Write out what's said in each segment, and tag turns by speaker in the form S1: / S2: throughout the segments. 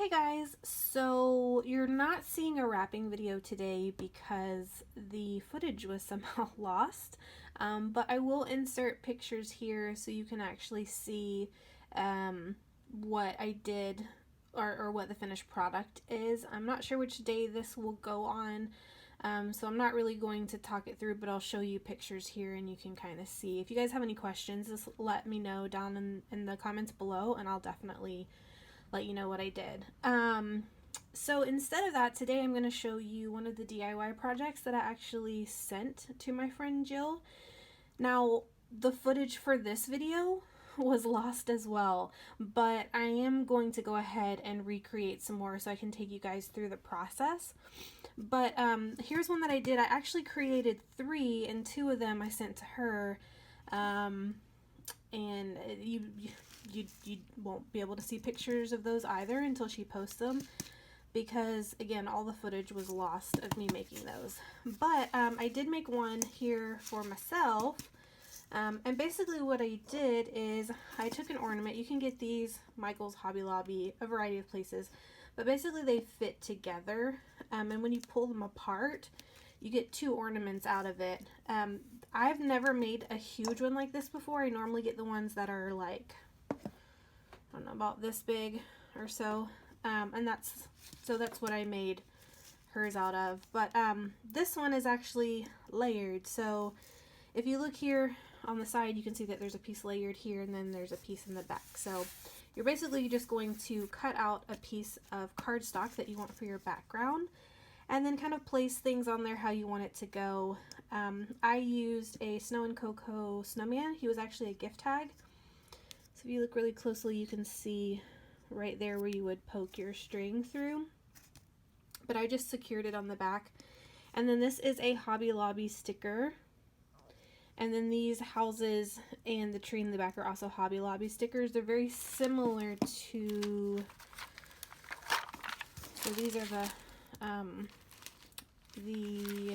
S1: Hey guys, so you're not seeing a wrapping video today because the footage was somehow lost, but I will insert pictures here so you can actually see what I did or what the finished product is. I'm not sure which day this will go on, so I'm not really going to talk it through, but I'll show you pictures here and you can kind of see. If you guys have any questions, just let me know down in the comments below and I'll definitely let you know what I did. So instead of that, today I'm going to show you one of the DIY projects that I actually sent to my friend Jill. Now, the footage for this video was lost as well, but I am going to go ahead and recreate some more so I can take you guys through the process. But here's one that I did. I actually created 3, and 2 of them I sent to her. And you won't be able to see pictures of those either until she posts them, because again, all the footage was lost of me making those. But I did make one here for myself, and basically what I did is I took an ornament. You can get these Michael's, Hobby Lobby, a variety of places, but basically they fit together, and when you pull them apart you get 2 ornaments out of it. I've never made a huge one like this before. I normally get the ones that are like, I don't know, about this big or so, and that's what I made hers out of. But this one is actually layered, so if you look here on the side you can see that there's a piece layered here and then there's a piece in the back. So you're basically just going to cut out a piece of cardstock that you want for your background and then kind of place things on there how you want it to go. I used a Snow and Cocoa snowman. He was actually a gift tag. So if you look really closely, you can see right there where you would poke your string through. But I just secured it on the back. And then this is a Hobby Lobby sticker. And then these houses and the tree in the back are also Hobby Lobby stickers. They're very similar to, so these are the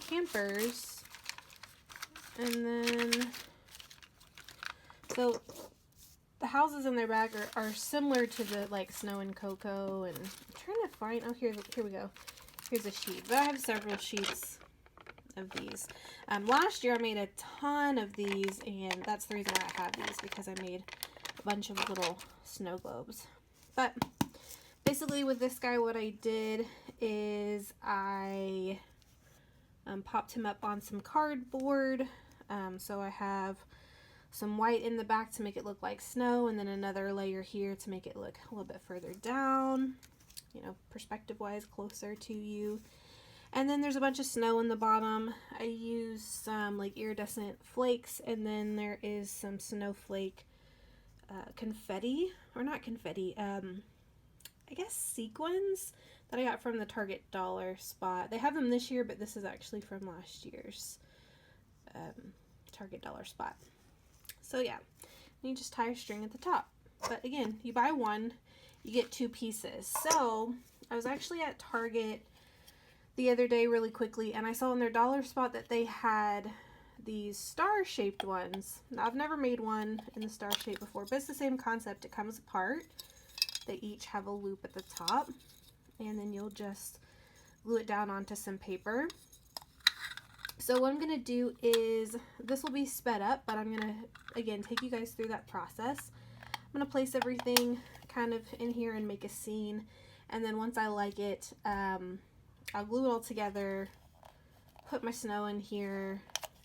S1: campers, and then so the houses in their back are similar to the like Snow and Cocoa. And I'm trying to find, oh, here we go, here's a sheet, but I have several sheets of these. Last year I made a ton of these, and that's the reason why I have these, because I made a bunch of little snow globes. But basically with this guy, what I did is I popped him up on some cardboard. So I have some white in the back to make it look like snow, and then another layer here to make it look a little bit further down, you know, perspective wise, closer to you. And then there's a bunch of snow in the bottom. I used some like iridescent flakes, and then there is some snowflake confetti, or not confetti, I guess sequins that I got from the Target dollar spot. They have them this year, but this is actually from last year's Target dollar spot. So yeah, you just tie a string at the top. But again, you buy one, you get 2 pieces. So I was actually at Target the other day really quickly, and I saw in their dollar spot that they had these star-shaped ones. Now, I've never made one in the star shape before, but it's the same concept. It comes apart. They each have a loop at the top, and then you'll just glue it down onto some paper. So what I'm going to do is, this will be sped up, but I'm going to, again, take you guys through that process. I'm going to place everything kind of in here and make a scene, and then once I like it, I'll glue it all together, put my snow in here,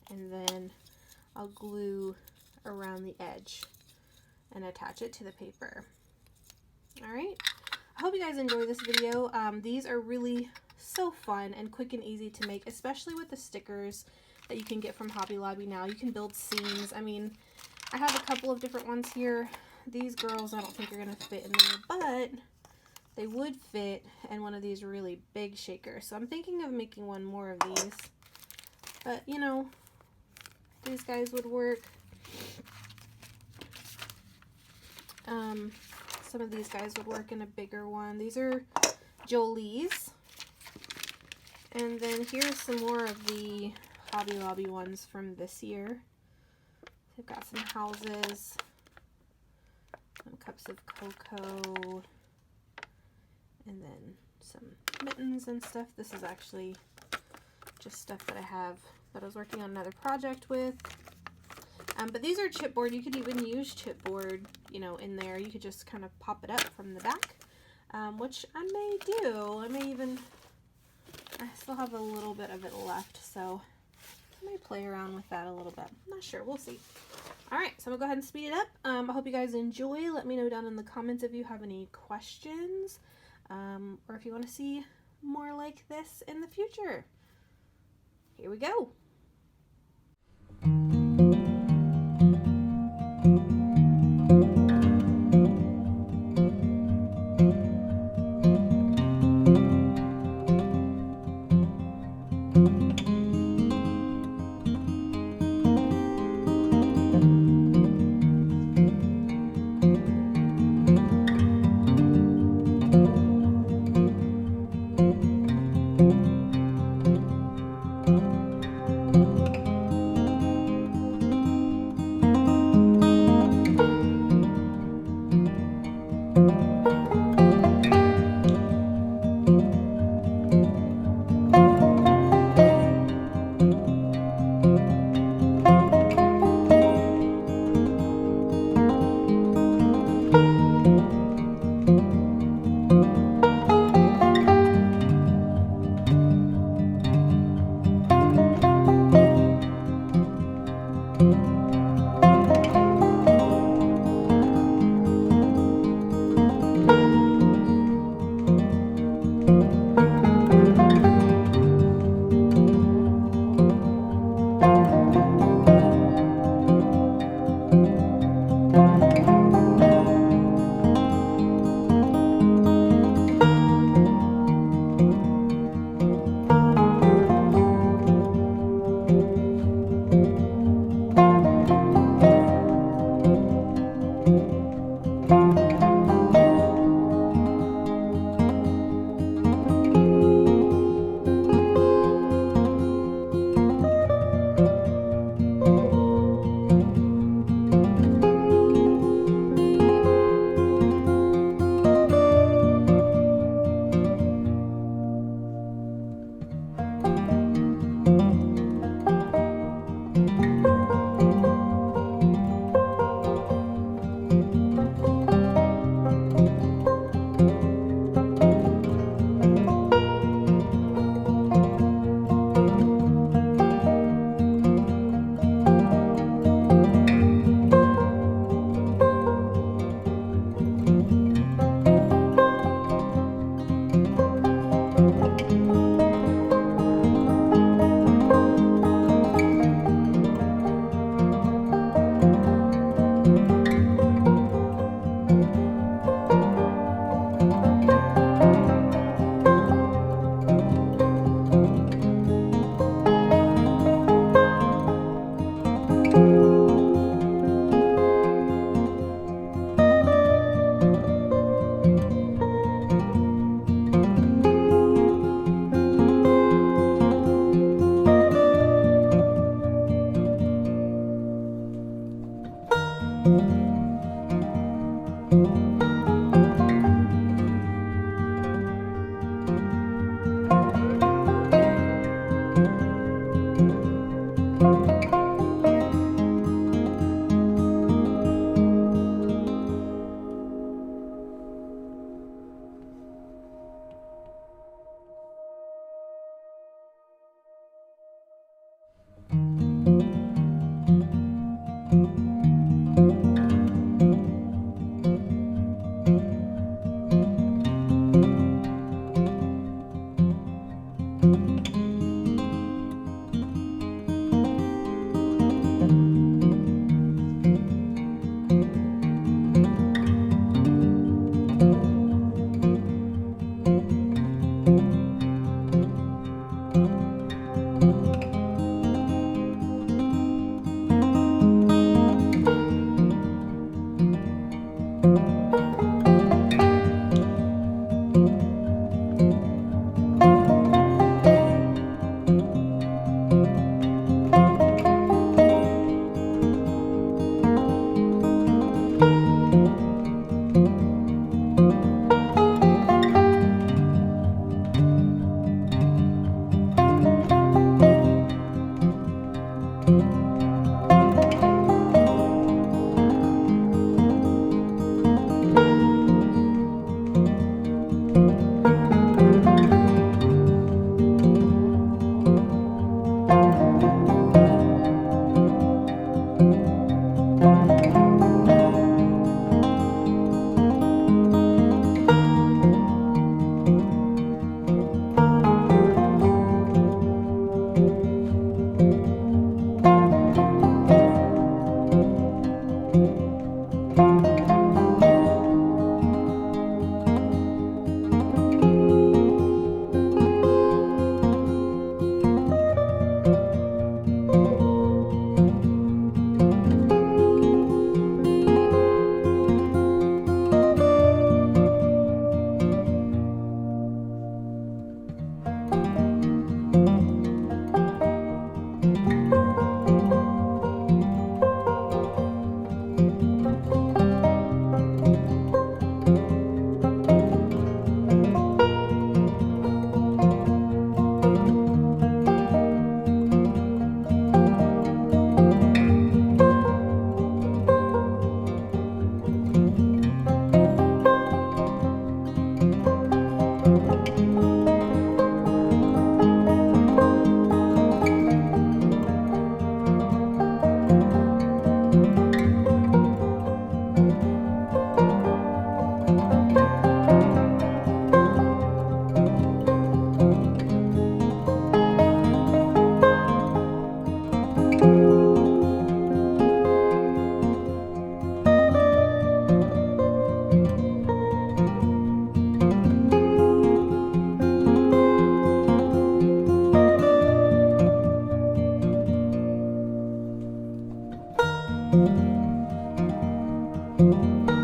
S1: and then I'll glue around the edge and attach it to the paper. Alright, I hope you guys enjoy this video. These are really so fun and quick and easy to make, especially with the stickers that you can get from Hobby Lobby now. You can build scenes. I mean, I have a couple of different ones here. These girls I don't think are going to fit in there, but they would fit in one of these really big shakers. So I'm thinking of making one more of these. But, you know, these guys would work. Some of these guys would work in a bigger one. These are Jolie's. And then here's some more of the Hobby Lobby ones from this year. They've got some houses, some cups of cocoa, And then some mittens and stuff. This is actually just stuff that I have that I was working on another project with. But these are chipboard. You could even use chipboard, you know, in there. You could just kind of pop it up from the back, which I may do. I still have a little bit of it left, so I may play around with that a little bit. I'm not sure. We'll see. All right, so I'm going to go ahead and speed it up. I hope you guys enjoy. Let me know down in the comments if you have any questions, or if you want to see more like this in the future. Here we go. bye.